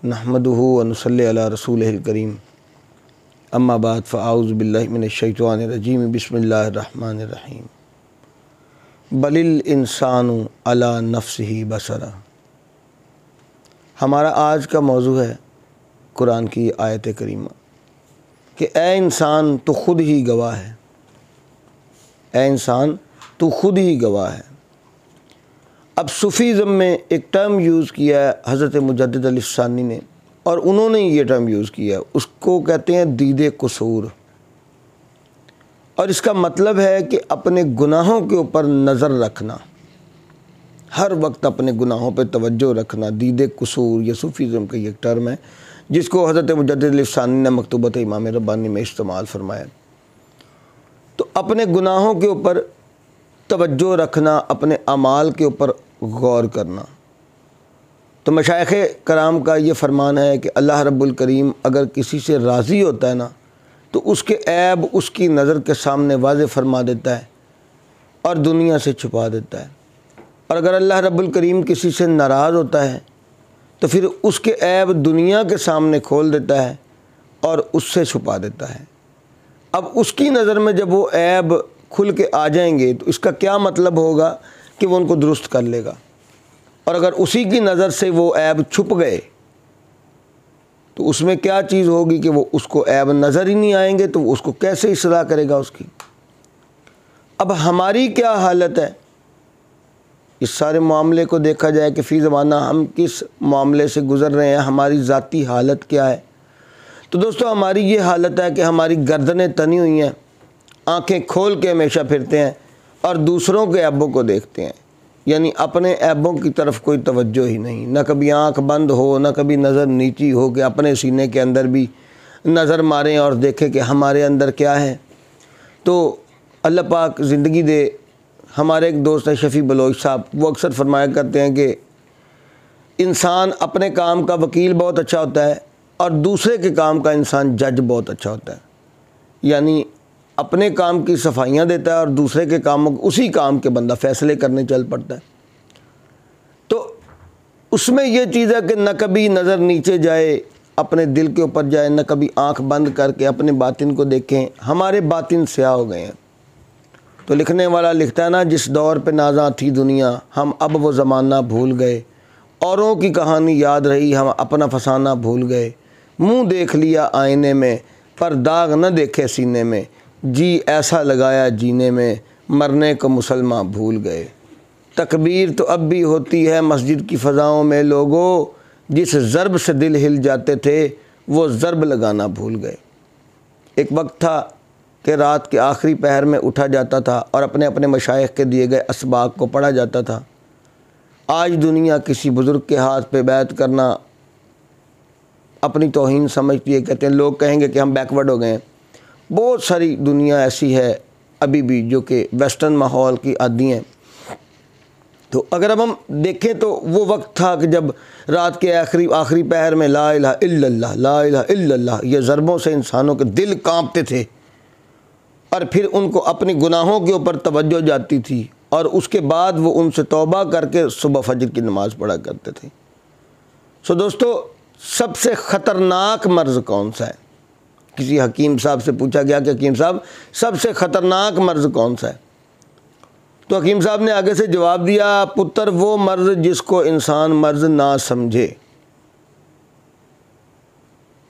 نحمدہ و نصلی علی رسولہ الکریم اما بعد فاعوذ باللہ من الشیطان الرجیم بسم اللہ الرحمن الرحیم بل الانسان علی نفسہ بصیرہ۔ ہمارا آج کا موضوع ہے قرآن کی آیت کریمہ کہ اے انسان تو خود ہی گواہ ہے، اے انسان تو خود ہی گواہ ہے۔ اب صوفیزم میں ایک ٹرم یوز کیا ہے حضرت مجدد علی ثانی نے، اور انہوں نے یہ ٹرم یوز کیا ہے، اس کو کہتے ہیں دید قصور، اور اس کا مطلب ہے کہ اپنے گناہوں کے اوپر نظر رکھنا، ہر وقت اپنے گناہوں پہ توجہ رکھنا۔ دید قصور یہ صوفیزم کا ایک ٹرم ہے جس کو حضرت مجدد علی ثانی نے مکتوبۃ امام ربانی میں استعمال فرمایا۔ تو اپنے گناہوں کے اوپر توجہ رکھنا، اپنے اعمال کے اوپر غور کرنا۔ تو مشائخ کرام کا یہ فرمان ہے کہ اللہ رب الکریم اگر کسی سے راضی ہوتا ہے نا تو اس کے عیب اس کی نظر کے سامنے واضح فرما دیتا ہے اور دنیا سے چھپا دیتا ہے، اور اگر اللہ رب الکریم کسی سے ناراض ہوتا ہے تو پھر اس کے عیب دنیا کے سامنے کھول دیتا ہے اور اس سے چھپا دیتا ہے۔ اب اس کی نظر میں جب وہ عیب کھل کے آ جائیں گے تو اس کا کیا مطلب ہوگا کہ وہ ان کو درست کر لے گا، اور اگر اسی کی نظر سے وہ عیب چھپ گئے تو اس میں کیا چیز ہوگی کہ وہ اس کو عیب نظر ہی نہیں آئیں گے تو وہ اس کو کیسے اصلاح کرے گا اس کی۔ اب ہماری کیا حالت ہے اس سارے معاملے کو دیکھا جائے کہ فی زمانہ ہم کس معاملے سے گزر رہے ہیں، ہماری ذاتی حالت کیا ہے؟ تو دوستو ہماری یہ حالت ہے کہ ہماری گردنیں تنی ہوئی ہیں، آنکھیں کھول کے ہمیشہ پھرتے ہیں اور دوسروں کے عیبوں کو دیکھتے ہیں، یعنی اپنے عیبوں کی طرف کوئی توجہ ہی نہیں، نہ کبھی آنکھ بند ہو، نہ کبھی نظر نیچی ہو کہ اپنے سینے کے اندر بھی نظر ماریں اور دیکھیں کہ ہمارے اندر کیا ہے۔ تو اللہ پاک زندگی دے، ہمارے ایک دوست ہیں شفیع بلوچ صاحب، وہ اکثر فرمایا کرتے ہیں کہ انسان اپنے کام کا وکیل بہت اچھا ہوتا ہے اور دوسرے کے کام کا انسان جج بہت اچھا ہوتا ہے، یعنی اپنے کام کی صفائیاں دیتا ہے اور دوسرے کے کاموں اسی کام کے بندہ فیصلے کرنے چل پڑتا ہے۔ تو اس میں یہ چیز ہے کہ نہ کبھی نظر نیچے جائے، اپنے دل کے اوپر جائے، نہ کبھی آنکھ بند کر کے اپنے باطن کو دیکھیں۔ ہمارے باطن سیاہ ہو گئے ہیں۔ تو لکھنے والا لکھتا ہے نا، جس دور پہ نازاں تھی دنیا ہم اب وہ زمانہ بھول گئے، اوروں کی کہانی یاد رہی ہم اپنا فسانہ بھول گئے، منہ دیکھ لیا آئینے میں پر داغ نہ دیکھے سینے میں، جی ایسا لگایا جینے میں مرنے کو مسلمان بھول گئے۔ تکبیر تو اب بھی ہوتی ہے مسجد کی فضاؤں میں، لوگوں جس ضرب سے دل ہل جاتے تھے وہ ضرب لگانا بھول گئے۔ ایک وقت تھا کہ رات کے آخری پہر میں اٹھا جاتا تھا اور اپنے اپنے مشائخ کے دیے گئے اسباق کو پڑھا جاتا تھا۔ آج دنیا کسی بزرگ کے ہاتھ پہ بیعت کرنا اپنی توہین سمجھتی ہے، کہتے ہیں لوگ کہیں گے کہ ہم بیکورڈ ہو گئے ہیں۔ بہت ساری دنیا ایسی ہے ابھی بھی جو کہ ویسٹرن ماحول کی عادی ہیں۔ تو اگر اب ہم دیکھیں تو وہ وقت تھا کہ جب رات کے آخری پہر میں لا الہ الا اللہ، لا الہ الا اللہ، یہ ضربوں سے انسانوں کے دل کانپتے تھے، اور پھر ان کو اپنی گناہوں کے اوپر توجہ جاتی تھی، اور اس کے بعد وہ ان سے توبہ کر کے صبح فجر کی نماز پڑھا کرتے تھے۔ سو دوستو، سب سے خطرناک مرض کون سا ہے؟ کسی حکیم صاحب سے پوچھا گیا کہ حکیم صاحب سب سے خطرناک مرض کون سا ہے؟ تو حکیم صاحب نے آگے سے جواب دیا، پتر وہ مرض جس کو انسان مرض نہ سمجھے،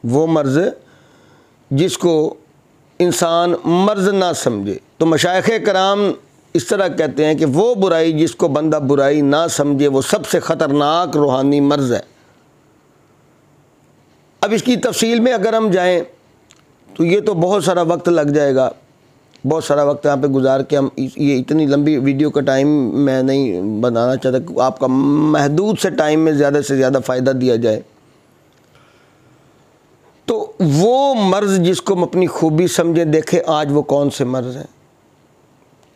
وہ مرض جس کو انسان مرض نہ سمجھے۔ تو مشائخ کرام اس طرح کہتے ہیں کہ وہ برائی جس کو بندہ برائی نہ سمجھے وہ سب سے خطرناک روحانی مرض ہے۔ اب اس کی تفصیل میں اگر ہم جائیں تو یہ تو بہت سارا وقت لگ جائے گا، بہت سارا وقت یہاں پہ گزار کے ہم یہ اتنی لمبی ویڈیو کا ٹائم میں نہیں بنانا چاہتا کہ آپ کا محدود سے ٹائم میں زیادہ سے زیادہ فائدہ دیا جائے۔ تو وہ مرض جس کو ہم اپنی خوبی سمجھیں، دیکھیں آج وہ کون سے مرض ہیں۔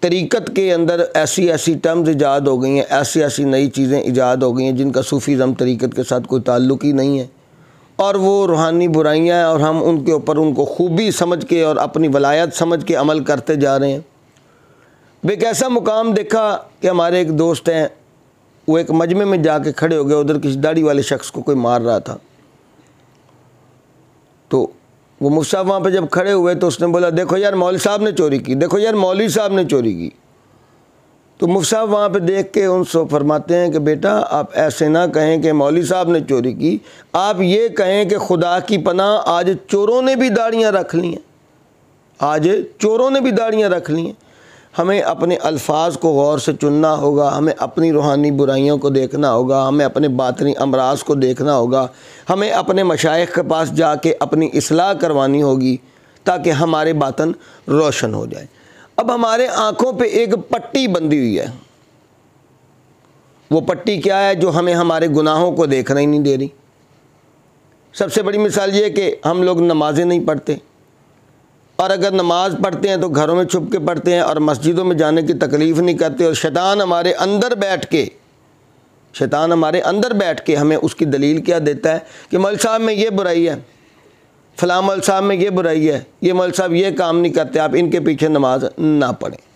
طریقت کے اندر ایسی ایسی ٹرمز ایجاد ہو گئی ہیں، ایسی ایسی نئی چیزیں ایجاد ہو گئی ہیں جن کا صوفیزم طریقت کے ساتھ کوئی تعلق ہی نہیں ہے، اور وہ روحانی برائیاں ہیں، اور ہم ان کے اوپر ان کو خوبی سمجھ کے اور اپنی ولایت سمجھ کے عمل کرتے جا رہے ہیں۔ ایک ایسا مقام دیکھا کہ ہمارے ایک دوست ہیں، وہ ایک مجمع میں جا کے کھڑے ہو گئے، ادھر کسی داڑھی والے شخص کو کوئی مار رہا تھا، تو وہ مفتی صاحب وہاں پہ جب کھڑے ہوئے تو اس نے بولا دیکھو یار مولوی صاحب نے چوری کی، دیکھو یار مولوی صاحب نے چوری کی۔ تو مفتی صاحب وہاں پہ دیکھ کے ان سے فرماتے ہیں کہ بیٹا آپ ایسے نہ کہیں کہ مولوی صاحب نے چوری کی، آپ یہ کہیں کہ خدا کی پناہ آج چوروں نے بھی داڑیاں رکھ لی ہیں، آج چوروں نے بھی داڑیاں رکھ لی ہیں۔ ہمیں اپنے الفاظ کو غور سے چننا ہوگا، ہمیں اپنی روحانی برائیوں کو دیکھنا ہوگا، ہمیں اپنے باطنی امراض کو دیکھنا ہوگا، ہمیں اپنے مشائخ کے پاس جا کے اپنی اصلاح کروانی ہوگی تاکہ ہمارے باطن روشن ہو جائے۔ اب ہمارے آنکھوں پہ ایک پٹی بندھی ہوئی ہے، وہ پٹی کیا ہے؟ جو ہمیں ہمارے گناہوں کو دیکھنا ہی نہیں دے رہی۔ سب سے بڑی مثال یہ کہ ہم لوگ نمازیں نہیں پڑھتے، اور اگر نماز پڑھتے ہیں تو گھروں میں چھپ کے پڑھتے ہیں اور مسجدوں میں جانے کی تکلیف نہیں کرتے، اور شیطان ہمارے اندر بیٹھ کے ہمیں اس کی دلیل کیا دیتا ہے کہ مولوی صاحب میں یہ برائی ہے، فلاں مولوی صاحب میں یہ برائی ہے، یہ مولوی صاحب یہ کام نہیں کرتے، آپ ان کے پیچھے نماز نہ پڑھیں۔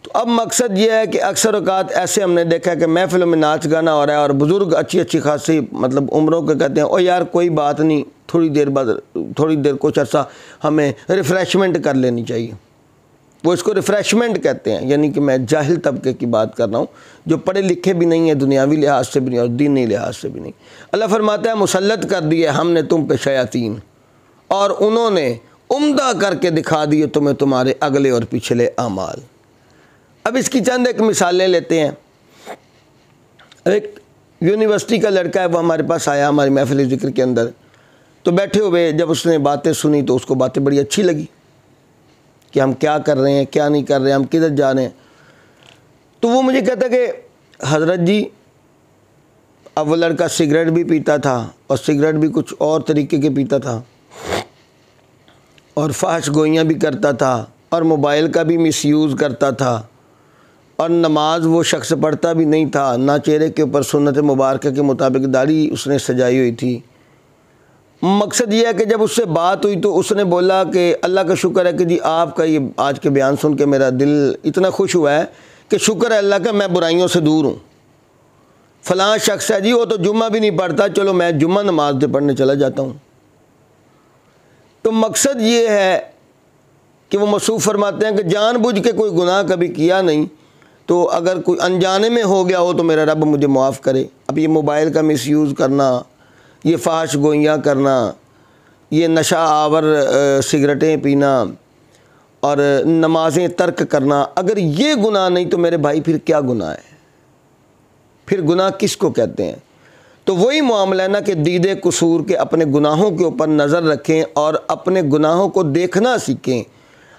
تو اب مقصد یہ ہے کہ اکثر اوقات ایسے ہم نے دیکھا ہے کہ محفلوں میں ناچ گانا ہو رہا ہے اور بزرگ اچھی خاصی عمروں کے کہتے ہیں او یار کوئی بات نہیں، تھوڑی دیر کچھ عرصہ ہمیں ریفریشمنٹ کر لینی چاہیے۔ وہ اس کو ریفریشمنٹ کہتے ہیں، یعنی کہ میں جاہل طبقے کی بات کر رہا ہوں جو پڑھے لکھے بھی نہیں ہیں، دنیاوی لحاظ سے بھی نہیں اور دینی لحاظ سے بھی نہیں۔ اللہ فرماتا ہے مسلط کر دیے ہم نے تم پہ شیاطین، اور انہوں نے عمدہ کر کے دکھا دیے تمہیں تمہارے اگلے اور پچھلے اعمال۔ اب اس کی چند ایک مثالیں لیتے ہیں۔ ایک یونیورسٹی کا لڑکا ہے، وہ ہمارے پاس آیا ہماری محفل ذکر کے اندر، تو بیٹھے ہوئے جب اس نے باتیں سنی تو اس کو باتیں بڑی اچھی لگی کہ ہم کیا کر رہے ہیں، کیا نہیں کر رہے ہیں، ہم کدھر جا رہے ہیں۔ تو وہ مجھے کہتا کہ حضرت جی، اب وہ لڑکا سگریٹ بھی پیتا تھا اور سگریٹ بھی کچھ اور طریقے کے پیتا تھا، اور فحش گوئیاں بھی کرتا تھا، اور موبائل کا بھی مس یوز کرتا تھا، اور نماز وہ شخص پڑھتا بھی نہیں تھا، نہ چہرے کے اوپر سنت مبارکہ کے مطابق داڑھی اس نے سجائی ہوئی تھی۔ مقصد یہ ہے کہ جب اس سے بات ہوئی تو اس نے بولا کہ اللہ کا شکر ہے کہ جی آپ کا یہ آج کے بیان سن کے میرا دل اتنا خوش ہوا ہے کہ شکر ہے اللہ کا میں برائیوں سے دور ہوں۔ فلاں شخص ہے جی وہ تو جمعہ بھی نہیں پڑھتا، چلو میں جمعہ نماز پڑھنے چلا جاتا ہوں۔ تو مقصد یہ ہے کہ وہ مصوف فرماتے ہیں کہ جان بوجھ کے کوئی گناہ کبھی کیا نہیں، تو اگر کوئی انجانے میں ہو گیا ہو تو میرا رب مجھے معاف کرے۔ اب یہ موبائل کا مس یوز کرنا، یہ فحش گوئیاں کرنا، یہ نشہ آور سگریٹیں پینا اور نمازیں ترک کرنا، اگر یہ گناہ نہیں تو میرے بھائی پھر کیا گناہ ہے؟ پھر گناہ کس کو کہتے ہیں؟ تو وہی معاملہ ہے نا کہ دید قصور کے اپنے گناہوں کے اوپر نظر رکھیں اور اپنے گناہوں کو دیکھنا سیکھیں۔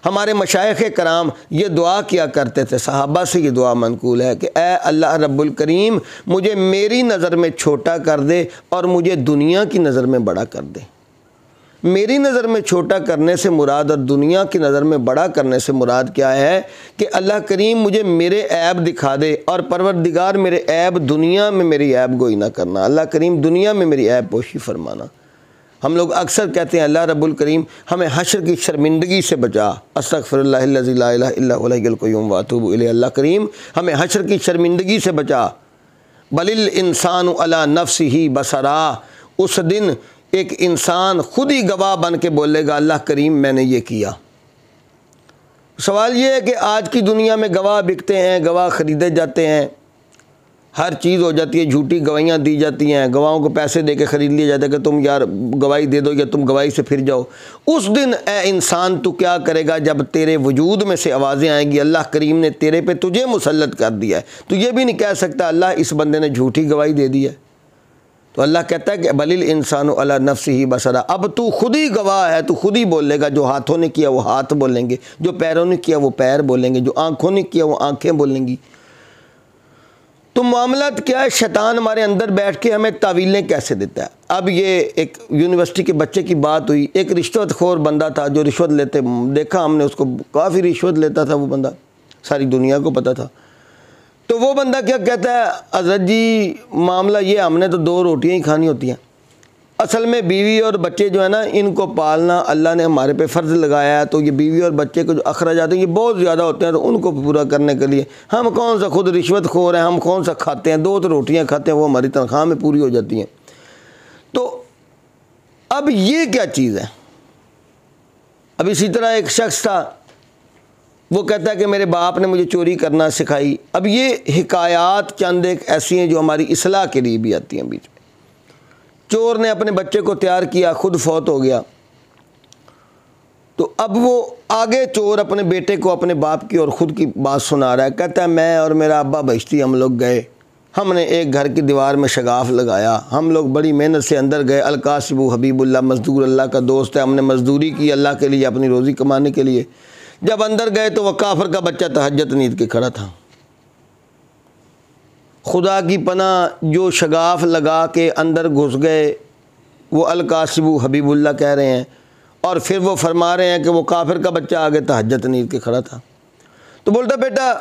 ہمارے مشائخ کرام یہ دعا کیا کرتے تھے، صحابہ سے یہ دعا منقول ہے کہ اے اللہ رب الکریم مجھے میری نظر میں چھوٹا کر دے اور مجھے دنیا کی نظر میں بڑا کر دے۔ میری نظر میں چھوٹا کرنے سے مراد اور دنیا کی نظر میں بڑا کرنے سے مراد کیا ہے کہ اللہ کریم مجھے میرے عیب دکھا دے، اور پروردگار میرے عیب دنیا میں میری عیب گوئی نہ کرنا، اللہ کریم دنیا میں میری عیب پوشی فرمانا۔ ہم لوگ اکثر کہتے ہیں اللہ رب الکریم ہمیں حشر کی شرمندگی سے بچا، استغفر اللہ الذی لا الہ الا هو الحی القیوم واتوب الیہ، اللہ کریم ہمیں حشر کی شرمندگی سے بچا۔ بل الانسان علی نفسہ بصرا، اس دن ایک انسان خود ہی گواہ بن کے بولے گا اللہ کریم میں نے یہ کیا۔ سوال یہ ہے کہ آج کی دنیا میں گواہ بکتے ہیں، گواہ خریدے جاتے ہیں، ہر چیز ہو جاتی ہے، جھوٹی گواہیاں دی جاتی ہیں، گواہوں کو پیسے دے کے خرید لیا جاتا ہے کہ تم یار گواہی دے دو یا تم گواہی سے پھر جاؤ۔ اس دن اے انسان تو کیا کرے گا جب تیرے وجود میں سے آوازیں آئیں گی اللہ کریم نے تیرے پہ تجھے مسلط کر دیا ہے، تو یہ بھی نہیں کہہ سکتا اللہ اس بندے نے جھوٹی گواہی دے دی ہے۔ تو اللہ کہتا ہے کہ بل الانسان علی نفسہ بصرا، اب تو خود ہی گواہ ہے، تو خود ہی بولے گا، جو ہاتھوں نے کیا وہ ہاتھ بولیں گے، جو پیروں نے کیا وہ پیر بولیں گے، جو آنکھوں نے کیا وہ آنکھیں بولیں گی۔ تو معاملات کیا ہے؟ شیطان ہمارے اندر بیٹھ کے ہمیں تعویلیں کیسے دیتا ہے۔ اب یہ ایک یونیورسٹی کے بچے کی بات ہوئی، ایک رشوت خور بندہ تھا جو رشوت لیتے، دیکھا ہم نے اس کو، کافی رشوت لیتا تھا وہ بندہ، ساری دنیا کو پتہ تھا۔ تو وہ بندہ کیا کہتا ہے، حضرت جی معاملہ یہ ہم نے تو 2 روٹیاں ہی کھانی ہوتی ہیں، اصل میں بیوی اور بچے جو ہے نا ان کو پالنا اللہ نے ہمارے پہ فرض لگایا ہے، تو یہ بیوی اور بچے کو جو اخراجات ہیں یہ بہت زیادہ ہوتے ہیں، تو ان کو پورا کرنے کے لیے ہم کون سا خود رشوت خور ہیں، ہم کون سا کھاتے ہیں، 2 تو روٹیاں کھاتے ہیں وہ ہماری تنخواہ میں پوری ہو جاتی ہیں۔ تو اب یہ کیا چیز ہے؟ اب اسی طرح ایک شخص تھا، وہ کہتا ہے کہ میرے باپ نے مجھے چوری کرنا سکھائی۔ اب یہ حکایات چند ایک ایسی ہیں جو ہماری اصلاح کے لیے بھی آتی ہیں بیچ میں۔ چور نے اپنے بچے کو تیار کیا، خود فوت ہو گیا، تو اب وہ آگے چور اپنے بیٹے کو اپنے باپ کی اور خود کی بات سنا رہا ہے۔ کہتا ہے میں اور میرا ابا بہشتی ہم لوگ گئے، ہم نے ایک گھر کی دیوار میں شگاف لگایا، ہم لوگ بڑی محنت سے اندر گئے، القاسب حبیب اللہ مزدور اللہ کا دوست ہے، ہم نے مزدوری کی اللہ کے لیے اپنی روزی کمانے کے لیے۔ جب اندر گئے تو وہ کافر کا بچہ تہجد نیند کے کھڑا تھا۔ خدا کی پناہ، جو شگاف لگا کے اندر گھس گئے وہ القاسب حبیب اللہ کہہ رہے ہیں، اور پھر وہ فرما رہے ہیں کہ وہ کافر کا بچہ آگے تہجد نیند کے کھڑا تھا۔ تو بولتا بیٹا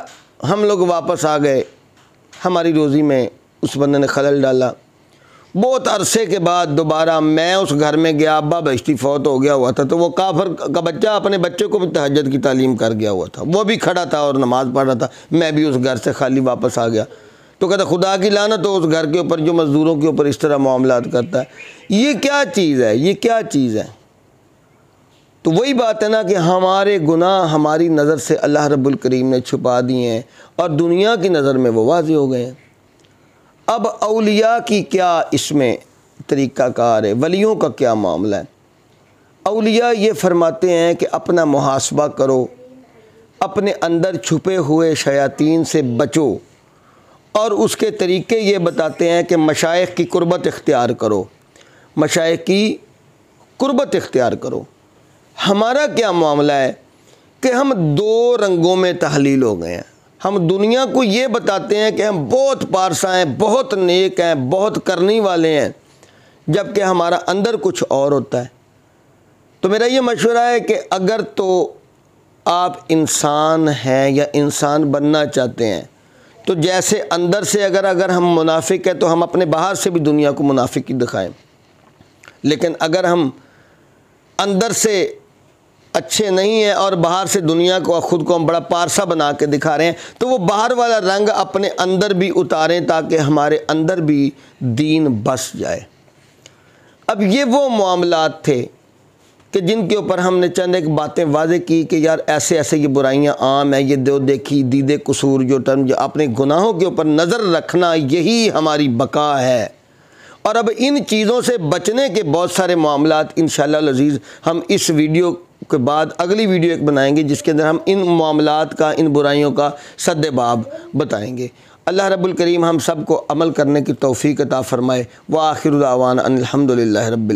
ہم لوگ واپس آ گئے، ہماری روزی میں اس بندے نے خلل ڈالا۔ بہت عرصے کے بعد دوبارہ میں اس گھر میں گیا، ابا بہشتی فوت ہو گیا ہوا تھا، تو وہ کافر کا بچہ اپنے بچے کو بھی تہجد کی تعلیم کر گیا ہوا تھا، وہ بھی کھڑا تھا اور نماز پڑھ رہا تھا، میں بھی اس گھر سے خالی واپس آ گیا۔ تو کہتا خدا کی لعنت ہو اس گھر کے اوپر جو مزدوروں کے اوپر اس طرح معاملات کرتا ہے۔ یہ کیا چیز ہے؟ یہ کیا چیز ہے؟ تو وہی بات ہے نا کہ ہمارے گناہ ہماری نظر سے اللہ رب الکریم نے چھپا دیے ہیں اور دنیا کی نظر میں وہ واضح ہو گئے ہیں۔ اب اولیاء کی کیا اس میں طریقہ کار ہے؟ ولیوں کا کیا معاملہ ہے؟ اولیاء یہ فرماتے ہیں کہ اپنا محاسبہ کرو، اپنے اندر چھپے ہوئے شیاطین سے بچو، اور اس کے طریقے یہ بتاتے ہیں کہ مشائخ کی قربت اختیار کرو، مشائخ کی قربت اختیار کرو۔ ہمارا کیا معاملہ ہے کہ ہم دو رنگوں میں تحلیل ہو گئے ہیں۔ ہم دنیا کو یہ بتاتے ہیں کہ ہم بہت پارسا ہیں، بہت نیک ہیں، بہت کرنے والے ہیں، جبکہ ہمارا اندر کچھ اور ہوتا ہے۔ تو میرا یہ مشورہ ہے کہ اگر تو آپ انسان ہیں یا انسان بننا چاہتے ہیں تو جیسے اندر سے اگر ہم منافق ہیں تو ہم اپنے باہر سے بھی دنیا کو منافق ہی دکھائیں، لیکن اگر ہم اندر سے اچھے نہیں ہیں اور باہر سے دنیا کو خود کو ہم بڑا پارسا بنا کے دکھا رہے ہیں تو وہ باہر والا رنگ اپنے اندر بھی اتاریں تاکہ ہمارے اندر بھی دین بس جائے۔ اب یہ وہ معاملات تھے کہ جن کے اوپر ہم نے چند ایک باتیں واضح کی کہ یار ایسے ایسے یہ برائیاں عام ہیں، یہ دیکھی دید قصور جو اپنے گناہوں کے اوپر نظر رکھنا، یہی ہماری بقا ہے۔ اور اب ان چیزوں سے بچنے کے بہت سارے معاملات انشاءاللہ العزیز ہم اس ویڈیو کے بعد اگلی ویڈیو ایک بنائیں گے جس کے اندر ہم ان معاملات کا، ان برائیوں کا سد باب بتائیں گے۔ اللہ رب الکریم ہم سب کو عمل کرنے کی توفیق عطا فرمائے۔ وآخر دعوانا ان الحمد للہ رب